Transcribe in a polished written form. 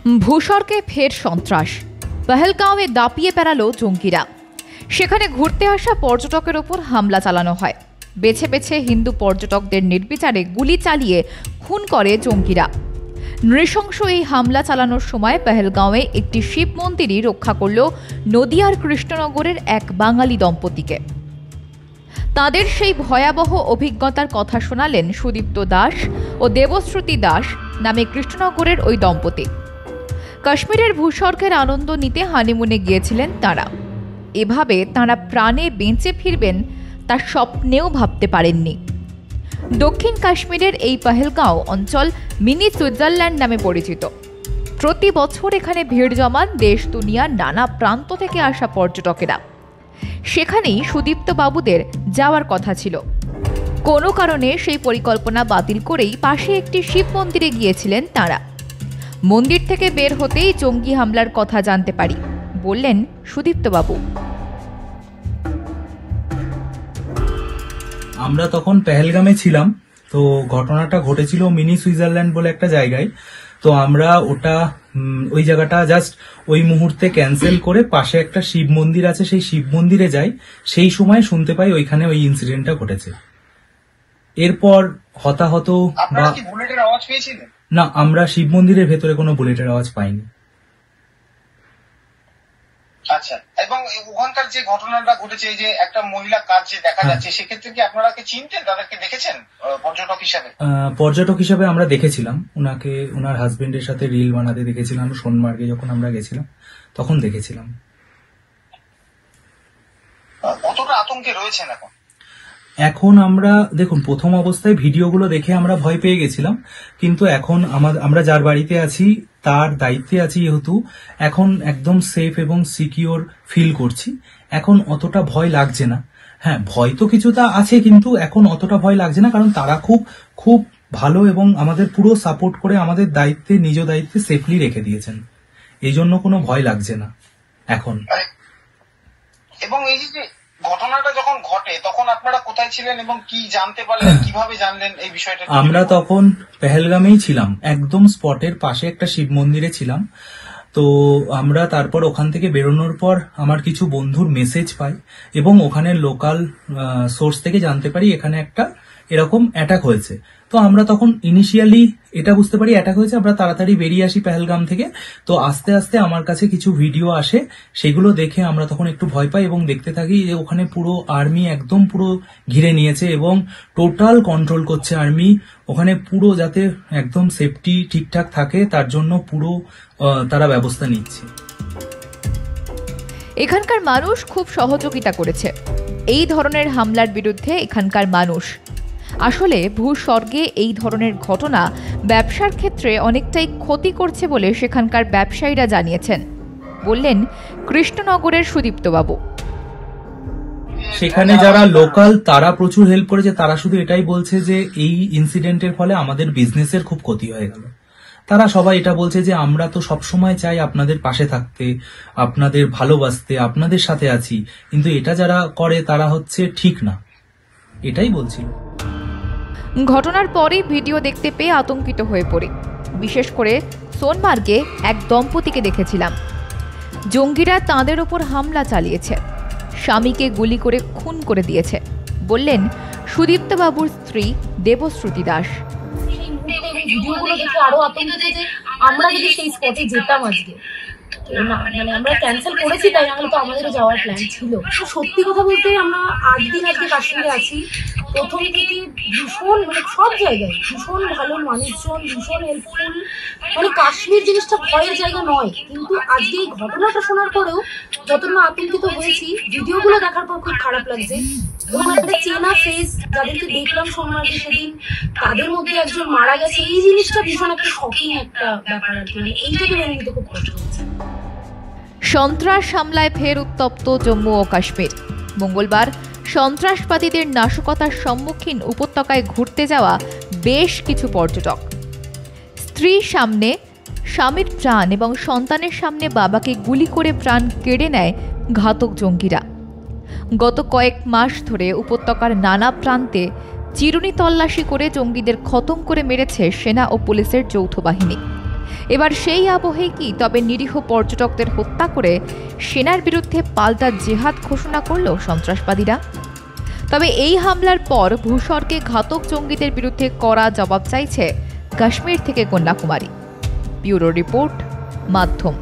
ভূস্বর্গে ফের সন্ত্রাস। পহেলগাঁওয়ে দাপিয়ে বেড়ালো জঙ্গিরা। সেখানে ঘুরতে আসা পর্যটকের ওপর হামলা চালানো হয়। বেছে বেছে হিন্দু পর্যটকদের নির্বিচারে গুলি চালিয়ে খুন করে জঙ্গিরা। নৃশংস এই হামলা চালানোর সময় পহেলগাঁওয়ে একটি শিব মন্দিরই রক্ষা করল নদিয়ার কৃষ্ণনগরের এক বাঙালি দম্পতিকে। তাদের সেই ভয়াবহ অভিজ্ঞতার কথা শোনালেন সুদীপ্ত দাস ও দেবশ্রুতি দাস নামে কৃষ্ণনগরের ওই দম্পতি। কাশ্মীরের ভূস্বর্গের আনন্দ নিতে হানিমুনে গিয়েছিলেন তাঁরা। এভাবে তাঁরা প্রাণে বেঁচে ফিরবেন তা স্বপ্নেও ভাবতে পারেননি। দক্ষিণ কাশ্মীরের এই পহেলগাঁও অঞ্চল মিনি সুইজারল্যান্ড নামে পরিচিত। প্রতি বছর এখানে ভিড় জমান দেশ দুনিয়ার নানা প্রান্ত থেকে আসা পর্যটকেরা। সেখানেই সুদীপ্ত বাবুদের যাওয়ার কথা ছিল। কোনো কারণে সেই পরিকল্পনা বাতিল করেই পাশে একটি শিব মন্দিরে গিয়েছিলেন তাঁরা। মন্দির থেকে বের হতেই জঙ্গি হামলার কথা জানতে পারি, বললেন সুদীপ্ত বাবু। আমরা তখন পেহেলগামে ছিলাম, তো ঘটনাটা ঘটেছিল মিনি সুইজারল্যান্ড বলে একটা জায়গায়। তো আমরা ওই জায়গাটা জাস্ট ওই মুহূর্তে ক্যান্সেল করে পাশে একটা শিব মন্দির আছে, সেই শিব মন্দিরে যাই। সেই সময় শুনতে পাই ওইখানে ওই ইনসিডেন্টটা ঘটেছে। এরপর হতাহত বা বুলেটের আওয়াজ পেয়েছিলেন? না, আমরা শিব মন্দিরের ভেতরে কোনো বুলেটের আওয়াজ পাইনি। আচ্ছা, এবং ওখানকার যে ঘটনাটা ঘটেছে, যে একটা মহিলা কাজ যে দেখা যাচ্ছে, সেক্ষেত্রে কি আপনারা চিনতেন, তাদেরকে দেখেছেন পর্যটক হিসাবে? পর্যটক হিসাবে আমরা দেখেছিলাম ওনাকে, ওনার হাজবেন্ডের সাথে রিল বানাতে দেখেছিলাম। সোনমার্গে যখন আমরা গেছিলাম তখন দেখেছিলাম। কতটা আতঙ্কে রয়েছেন এখন? এখন আমরা দেখুন, প্রথম অবস্থায় ভিডিওগুলো দেখে আমরা ভয় পেয়ে গেছিলাম, কিন্তু এখন আমরা যার বাড়িতে আছি তার দায়িত্বে আছি, যেহেতু এখন একদম সেফ এবং সিকিওর ফিল করছি। এখন অতটা ভয় লাগছে না। হ্যাঁ, ভয় তো কিছুটা আছে, কিন্তু এখন অতটা ভয় লাগছে না, কারণ তারা খুব ভালো এবং আমাদের পুরো সাপোর্ট করে আমাদের নিজ দায়িত্বে সেফলি রেখে দিয়েছেন। এই জন্য কোনো ভয় লাগছে না এখন। এবং এই যে ঘটনাটা যখন ঘটে তখন আপনারা কোথায় ছিলেন এবং কি জানতে পারলেন, কিভাবে জানলেন এই বিষয়টা? আমরা তখন পেহেলগামেই ছিলাম, একদম স্পটের পাশে একটা শিব মন্দিরে ছিলাম। তো আমরা তারপর ওখান থেকে বেরোনোর পর আমার কিছু বন্ধুর মেসেজ পাই এবং ওখানে লোকাল সোর্স থেকে জানতে পারি এখানে একটা এরকম অ্যাটাক হয়েছে। তো আমরা তখন ইনিশিয়ালি এটা বুঝতে পারি অ্যাটাক হয়েছে। আমরা তাড়াতাড়ি বেরিয়ে আসি পেহেলগাম থেকে। তো আস্তে আস্তে আমার কাছে কিছু ভিডিও আসে, সেগুলো দেখে আমরা তখন একটু ভয় পাই এবং দেখতে থাকি যে ওখানে পুরো আর্মি একদম পুরো ঘিরে নিয়েছে এবং টোটাল কন্ট্রোল করছে আর্মি ওখানে, পুরো যাতে একদম সেফটি ঠিকঠাক থাকে তার জন্য পুরো তারা ব্যবস্থা নিচ্ছে। এখানকার মানুষ খুব সহযোগিতা করেছে এই ধরনের হামলার বিরুদ্ধে। এখানকার মানুষ আসলে ভূস্বর্গে এই ধরনের ঘটনা ব্যবসার ক্ষেত্রে অনেকটাই ক্ষতি করছে বলে সেখানকার ব্যবসায়ীরা জানিয়েছেন, বললেন কৃষ্ণনগরের সুদীপ্ত বাবু। সেখানে যারা লোকাল তারা প্রচুর হেল্প করেছে। তারা শুধু এটাই বলছে যে এই ইনসিডেন্টের ফলে আমাদের বিজনেসের খুব ক্ষতি হয়ে গেল। তারা সবাই এটা বলছে যে আমরা তো সবসময় চাই আপনাদের পাশে থাকতে, আপনাদের ভালোবাসতে, আপনাদের সাথে আছি, কিন্তু এটা যারা করে তারা হচ্ছে ঠিক না, এটাই বলছিল। ঘটনার পরেই ভিডিও দেখতে পেয়ে আতঙ্কিত হয়ে পড়ি। বিশেষ করে সোনমার্গে এক দম্পতিকে দেখেছিলাম। জঙ্গিরা তাঁদের ওপর হামলা চালিয়েছে, স্বামীকে গুলি করে খুন করে দিয়েছে, বললেন সুদীপ্ত বাবুর স্ত্রী দেবশ্রুতি দাস। ভিডিওগুলো দেখে আরো আতঙ্কিত যে আমরা যদি সেই স্পটে যেতাম আজকে, মানে আমরা ক্যান্সেল করেছি, তাই নাহলে তো আমাদেরও যাওয়ার প্ল্যান ছিল। সত্যি কথা বলতে আমরা 8 দিন আজকে কাশ্মীরে আছি। প্রথম থেকে ভীষণ, মানে সব জায়গায় ভীষণ ভালো মানুষজন, ভীষণ হেল্পফুল। মানে কাশ্মীর জিনিসটা ভয়ের জায়গা নয়, কিন্তু আজকে এই ঘটনাটা শোনার পরেও যত না আতঙ্কিত হয়েছি, ভিডিওগুলো দেখার পর খুব খারাপ লাগছে। ওখানে চেনা ফেস যাদেরকে দেখলাম সোমবারে সেদিন, তাদের মধ্যে একজন মারা গেছে। এই জিনিসটা ভীষণ একটা শকিং একটা ব্যাপার আর কি। মানে এইটাকে মেনে নিতে খুব কষ্ট হচ্ছে। সন্ত্রাস হামলায় ফের উত্তপ্ত জম্মু ও কাশ্মীর। মঙ্গলবার সন্ত্রাসবাদীদের নাশকতার সম্মুখীন উপত্যকায় ঘুরতে যাওয়া বেশ কিছু পর্যটক। স্ত্রীর সামনে স্বামীর প্রাণ এবং সন্তানের সামনে বাবাকে গুলি করে প্রাণ কেড়ে নেয় ঘাতক জঙ্গিরা। গত কয়েক মাস ধরে উপত্যকার নানা প্রান্তে চিরুনি তল্লাশি করে জঙ্গিদের খতম করে মেরেছে সেনা ও পুলিশের যৌথ বাহিনী। এবার সেই আবহে কি তবে নিরীহ পর্যটকদের হত্যা করে সেনার বিরুদ্ধে পাল্টা জেহাদ ঘোষণা করল সন্ত্রাসবাদীরা? তবে এই হামলার পর ভূস্বর্গে ঘাতক জঙ্গিদের বিরুদ্ধে কড়া জবাব চাইছে কাশ্মীর থেকে কন্যাকুমারী। ব্যুরো রিপোর্ট, মাধ্যম।